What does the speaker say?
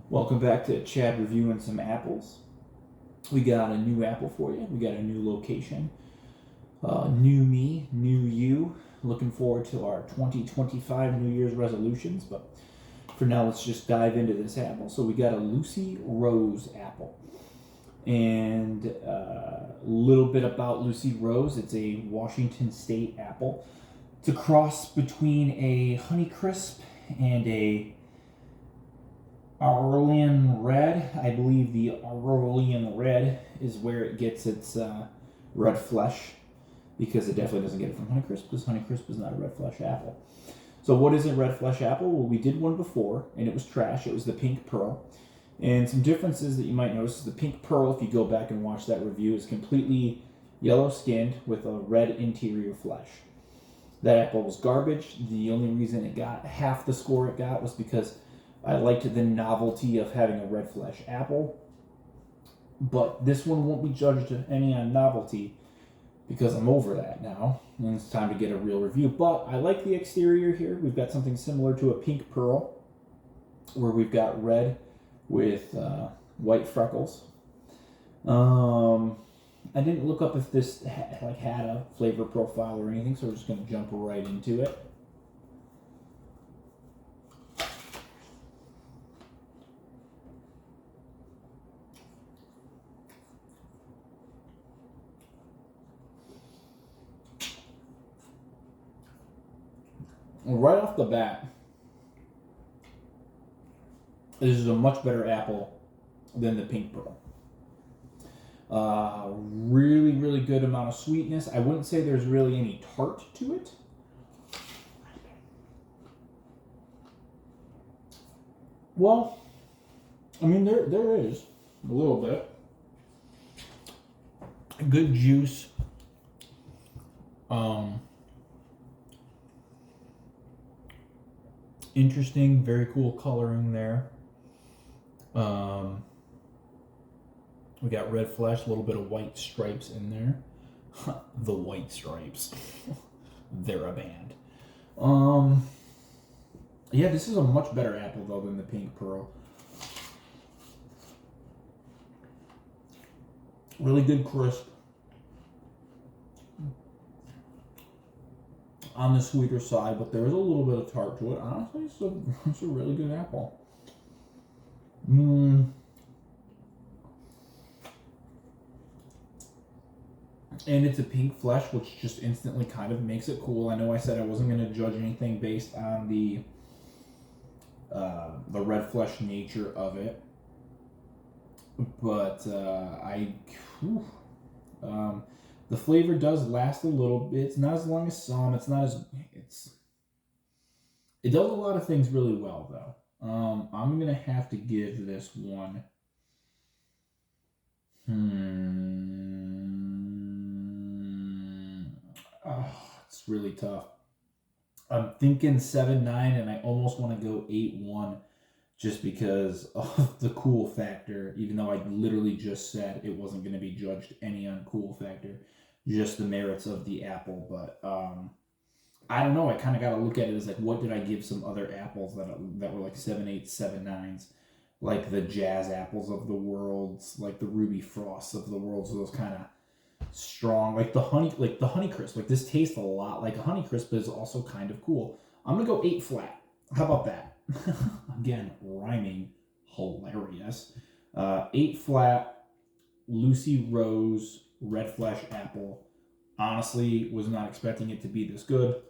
Welcome back to Chad reviewing some apples. We got a new apple for you. We got a new location. New me, new you. Looking forward to our 2025 New Year's resolutions. But for now, let's just dive into this apple. So we got a Lucy Rose apple. And a little bit about Lucy Rose. It's a Washington State apple. It's a cross between a Honeycrisp and a Aurelian Red. I believe the Aurelian Red is where it gets its red flesh, because it definitely doesn't get it from Honeycrisp, because Honeycrisp is not a red flesh apple. So what is a red flesh apple? Well, we did one before, and it was trash. It was the Pink Pearl. And some differences that you might notice is the Pink Pearl, if you go back and watch that review, is completely yellow-skinned with a red interior flesh. That apple was garbage. The only reason it got half the score it got was because I liked the novelty of having a red flesh apple. But this one won't be judged any on novelty because I'm over that now. And it's time to get a real review. But I like the exterior here. We've got something similar to a Pink Pearl, where we've got red with white freckles. I didn't look up if this had a flavor profile or anything, so we're just going to jump right into it. Right off the bat, this is a much better apple than the Pink Pearl. Really, really good amount of sweetness. I wouldn't say there's really any tart to it. Well, I mean, there is a little bit. Good juice. Interesting, very cool coloring there. We got red flesh, a little bit of white stripes in there. The white stripes. They're a band. Yeah, this is a much better apple, though, than the Pink Pearl. Really good crisp. On the sweeter side, but there is a little bit of tart to it. Honestly, it's a really good apple. And it's a pink flesh, which just instantly kind of makes it cool. I know I said I wasn't going to judge anything based on the red flesh nature of it, but the flavor does last a little bit. It's not as long as some. It's not as it does a lot of things really well, though. I'm gonna have to give this one. It's really tough. I'm thinking 7-9, and I almost want to go 8-1, just because of the cool factor. Even though I literally just said it wasn't going to be judged any on cool factor, just the merits of the apple. But I don't know. I kind of got to look at it as like, what did I give some other apples that were like 7-8s, 7-9s, like the Jazz apples of the world, like the Ruby Frosts of the world, so those kind of strong, like the Honeycrisp. Like this tastes a lot like a Honeycrisp, but is also kind of cool. I'm gonna go 8 flat. How about that? Again, rhyming, hilarious. 8 flat, Lucy Rose red flesh apple. Honestly, was not expecting it to be this good.